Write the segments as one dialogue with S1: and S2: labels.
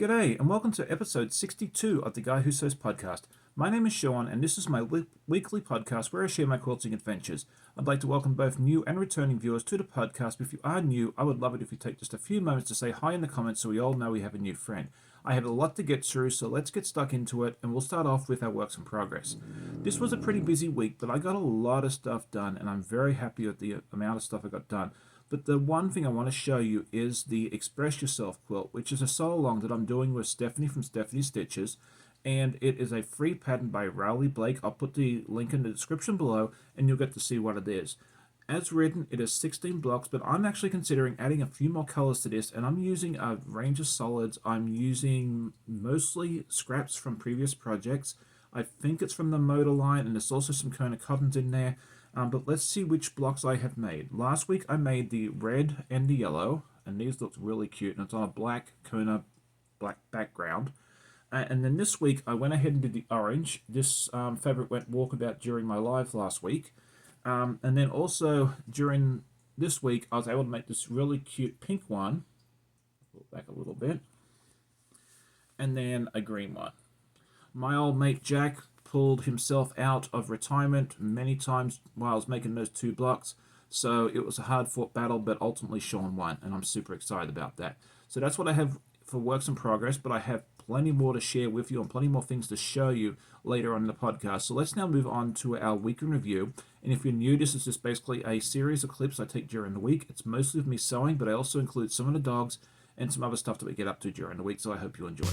S1: G'day, and welcome to episode 62 of the Guy Who Sews podcast. My name is Sean, and this is my weekly podcast where I share my quilting adventures. I'd like to welcome both new and returning viewers to the podcast. If you are new, I would love it if you take just a few moments to say hi in the comments so we all know we have a new friend. I have a lot to get through, so let's get stuck into it, and we'll start off with our works in progress. This was a pretty busy week, but I got a lot of stuff done, and I'm very happy with the amount of stuff I got done. But the one thing I want to show you is the Express Yourself quilt, which is a sew along that I'm doing with Stephanie from Stephanie Stitches. And it is a free pattern by Rowley Blake. I'll put the link in the description below and you'll get to see what it is. As written, it is 16 blocks, but I'm actually considering adding a few more colors to this, and I'm using a range of solids. I'm using mostly scraps from previous projects. I think it's from the motor line, and there's also some Kona cottons in there. But let's see which blocks I have made. Last week I made the red and the yellow, and these look really cute, and it's on a black Kona black background. And then this week I went ahead and did the orange. This fabric went walkabout during my live last week. And then also during this week I was able to make this really cute pink one. Pull it back a little bit. And then a green one. My old mate Jack pulled himself out of retirement many times while I was making those two blocks. So it was a hard-fought battle, but ultimately Sean won, and I'm super excited about that. So that's what I have for works in progress, but I have plenty more to share with you and plenty more things to show you later on in the podcast. So let's now move on to our week in review. And if you're new, this is just basically a series of clips I take during the week. It's mostly of me sewing, but I also include some of the dogs and some other stuff that we get up to during the week, so I hope you enjoy.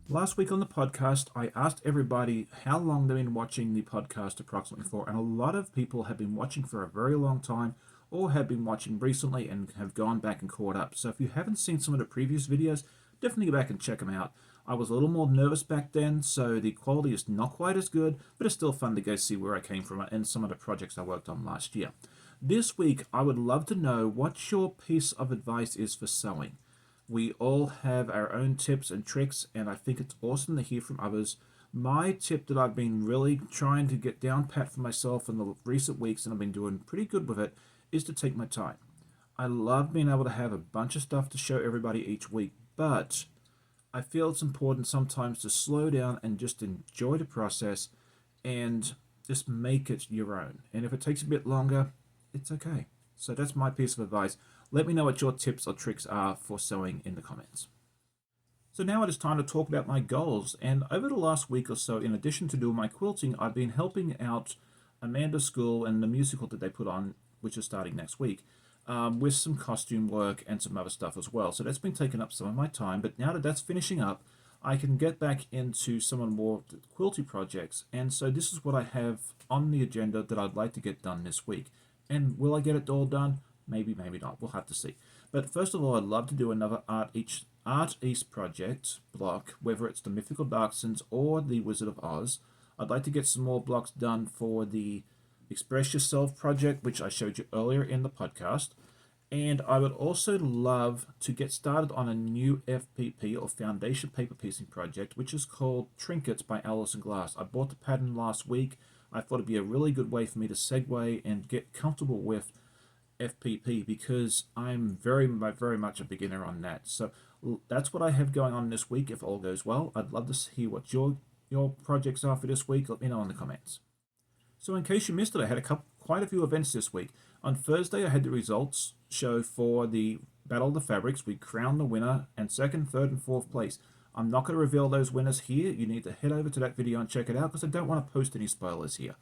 S1: Last week on the podcast, I asked everybody how long they've been watching the podcast approximately for, and a lot of people have been watching for a very long time or have been watching recently and have gone back and caught up. So if you haven't seen some of the previous videos, definitely go back and check them out. I was a little more nervous back then, so the quality is not quite as good, but it's still fun to go see where I came from and some of the projects I worked on last year. This week, I would love to know what your piece of advice is for sewing. We all have our own tips and tricks, and I think it's awesome to hear from others. My tip that I've been really trying to get down pat for myself in the recent weeks, and I've been doing pretty good with it, is to take my time. I love being able to have a bunch of stuff to show everybody each week, but I feel it's important sometimes to slow down and just enjoy the process and just make it your own. And if it takes a bit longer, it's okay. So that's my piece of advice. Let me know what your tips or tricks are for sewing in the comments. So now it is time to talk about my goals. And over the last week or so, in addition to doing my quilting, I've been helping out Amanda's school and the musical that they put on, which is starting next week, with some costume work and some other stuff as well. So that's been taking up some of my time. But now that that's finishing up, I can get back into some of the more quilty projects. And so this is what I have on the agenda that I'd like to get done this week. And will I get it all done? Maybe, maybe not. We'll have to see. But first of all, I'd love to do another Art East project block, whether it's the Mythical Darksons or the Wizard of Oz. I'd like to get some more blocks done for the Express Yourself project, which I showed you earlier in the podcast. And I would also love to get started on a new FPP or Foundation Paper Piecing project, which is called Trinkets by Allison Glass. I bought the pattern last week. I thought it'd be a really good way for me to segue and get comfortable with FPP because I'm very much a beginner on that. So that's what I have going on this week if all goes well. I'd love to hear what your projects are for this week. Let me know in the comments. So in case you missed it, I had quite a few events this week. On Thursday, I had the results show for the Battle of the Fabrics. We crowned the winner and second, third, and fourth place. I'm not going to reveal those winners here. You need to head over to that video and check it out because I don't want to post any spoilers here.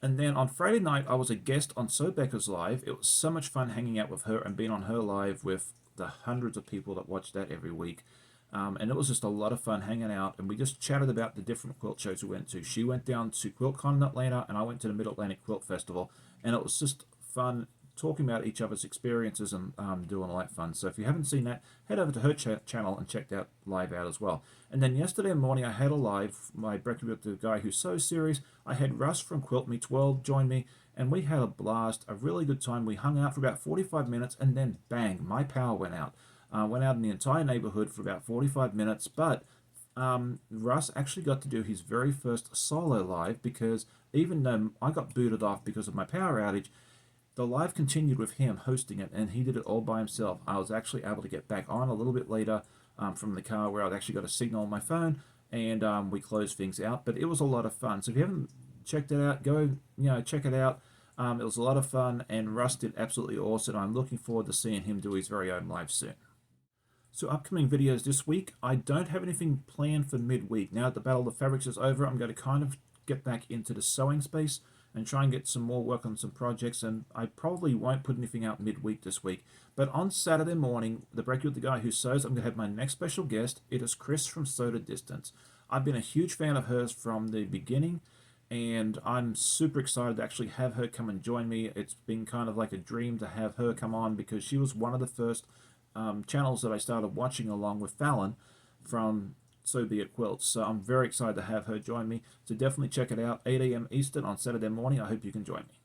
S1: And then on Friday night, I was a guest on So Becca's Live. It was so much fun hanging out with her and being on her live with the hundreds of people that watch that every week. And it was just a lot of fun hanging out, and we just chatted about the different quilt shows we went to. She went down to QuiltCon in Atlanta, and I went to the Mid-Atlantic Quilt Festival, and it was just fun talking about each other's experiences and doing all that fun. So if you haven't seen that, head over to her channel and check that live out as well. And then yesterday morning, I had a live, my breakfast with the guy who's so serious. I had Russ from Quilt Meets World join me, and we had a blast, a really good time. We hung out for about 45 minutes, and then bang, my power went out. Went out in the entire neighborhood for about 45 minutes, but Russ actually got to do his very first solo live because even though I got booted off because of my power outage, the live continued with him hosting it, and he did it all by himself. I was actually able to get back on a little bit later from the car where I'd actually got a signal on my phone, and we closed things out, but it was a lot of fun. So if you haven't checked it out, go check it out. It was a lot of fun, and Russ did absolutely awesome. I'm looking forward to seeing him do his very own live soon. So upcoming videos this week, I don't have anything planned for midweek. Now that the Battle of the Fabrics is over, I'm going to kind of get back into the sewing space and try and get some more work on some projects, and I probably won't put anything out midweek this week. But on Saturday morning, the Break with the Guy Who Sews, I'm going to have my next special guest. It is Chris from Sew to Distance. I've been a huge fan of hers from the beginning, and I'm super excited to actually have her come and join me. It's been kind of like a dream to have her come on because she was one of the first channels that I started watching along with Fallon from So Be It Quilts. So I'm very excited to have her join me. So definitely check it out, 8 a.m. Eastern on Saturday morning. I hope you can join me.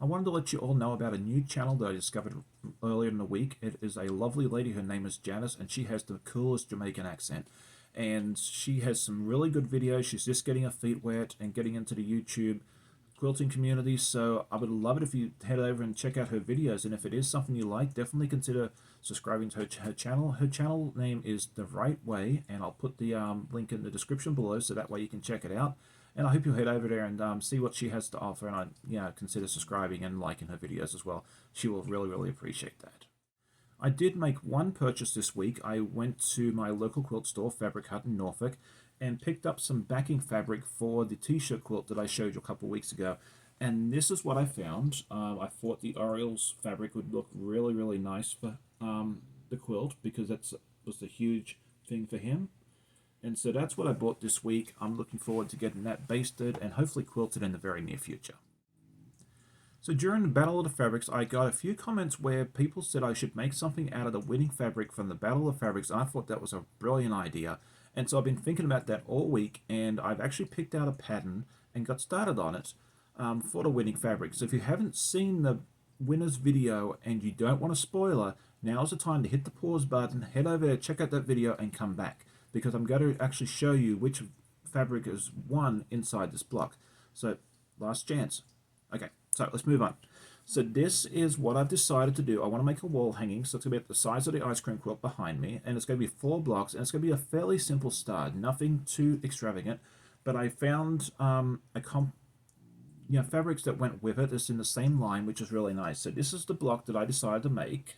S1: I wanted to let you all know about a new channel that I discovered earlier in the week. It is a lovely lady. Her name is Janice, and she has the coolest Jamaican accent. And she has some really good videos. She's just getting her feet wet and getting into the YouTube quilting community, so I would love it if you head over and check out her videos, and if it is something you like, definitely consider subscribing to her channel. Her channel name is The Right Way, and I'll put the link in the description below so that way you can check it out. And I hope you'll head over there and see what she has to offer, and consider subscribing and liking her videos as well. She will really appreciate that. I did make one purchase this week. I went to my local quilt store, Fabric Hut in Norfolk, and picked up some backing fabric for the t-shirt quilt that I showed you a couple of weeks ago. And this is what I found. I thought the Orioles fabric would look really nice for the quilt because that was a huge thing for him. And so that's what I bought this week. I'm looking forward to getting that basted and hopefully quilted in the very near future. So during the Battle of the Fabrics, I got a few comments where people said I should make something out of the winning fabric from the Battle of the Fabrics. I thought that was a brilliant idea. And so I've been thinking about that all week, and I've actually picked out a pattern and got started on it for the winning fabric. So if you haven't seen the winner's video and you don't want a spoiler, now's the time to hit the pause button, head over there, check out that video, and come back. Because I'm going to actually show you which fabric is won inside this block. So, last chance. Okay, so let's move on. So this is what I've decided to do. I want to make a wall hanging, so it's going to be at the size of the ice cream quilt behind me, and it's going to be 4 blocks, and it's going to be a fairly simple start, nothing too extravagant. But I found fabrics that went with it. It's in the same line, which is really nice. So this is the block that I decided to make.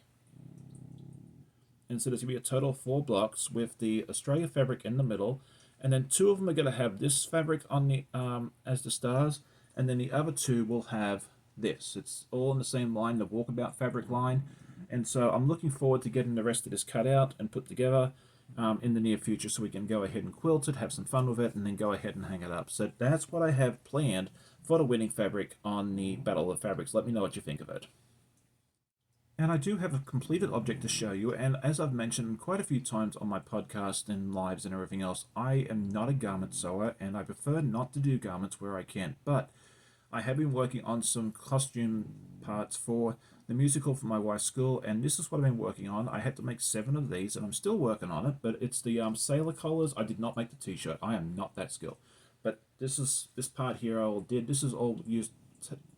S1: And so there's going to be a total of 4 blocks with the Australia fabric in the middle, and then 2 of them are going to have this fabric on the as the stars, and then the other 2 will have this. It's all in the same line, the walkabout fabric line. And so I'm looking forward to getting the rest of this cut out and put together in the near future so we can go ahead and quilt it, have some fun with it, and then go ahead and hang it up. So that's what I have planned for the winning fabric on the Battle of the Fabrics. Let me know what you think of it. And I do have a completed object to show you, and as I've mentioned quite a few times on my podcast and lives and everything else, I am not a garment sewer, and I prefer not to do garments where I can, but I have been working on some costume parts for the musical for my wife's school, and this is what I've been working on. I had to make 7 of these, and I'm still working on it, but it's the sailor collars. I did not make the t-shirt. I am not that skilled. But this part here I all did. This is all used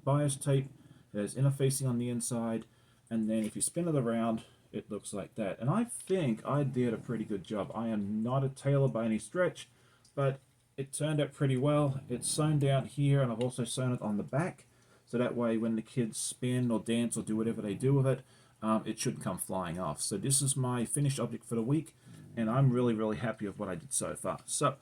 S1: bias tape. There's interfacing on the inside, and then if you spin it around, it looks like that. And I think I did a pretty good job. I am not a tailor by any stretch, but it turned out pretty well. It's sewn down here, and I've also sewn it on the back, so that way when the kids spin or dance or do whatever they do with it, it shouldn't come flying off. So this is my finished object for the week, and I'm really happy with what I did so far. So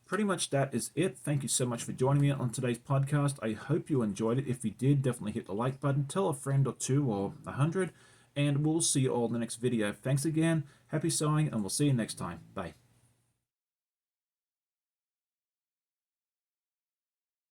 S1: pretty much that is it. Thank you so much for joining me on today's podcast. I hope you enjoyed it. If you did, definitely hit the like button, tell a friend or two or 100, and we'll see you all in the next video. Thanks again, happy sewing, and we'll see you next time. Bye.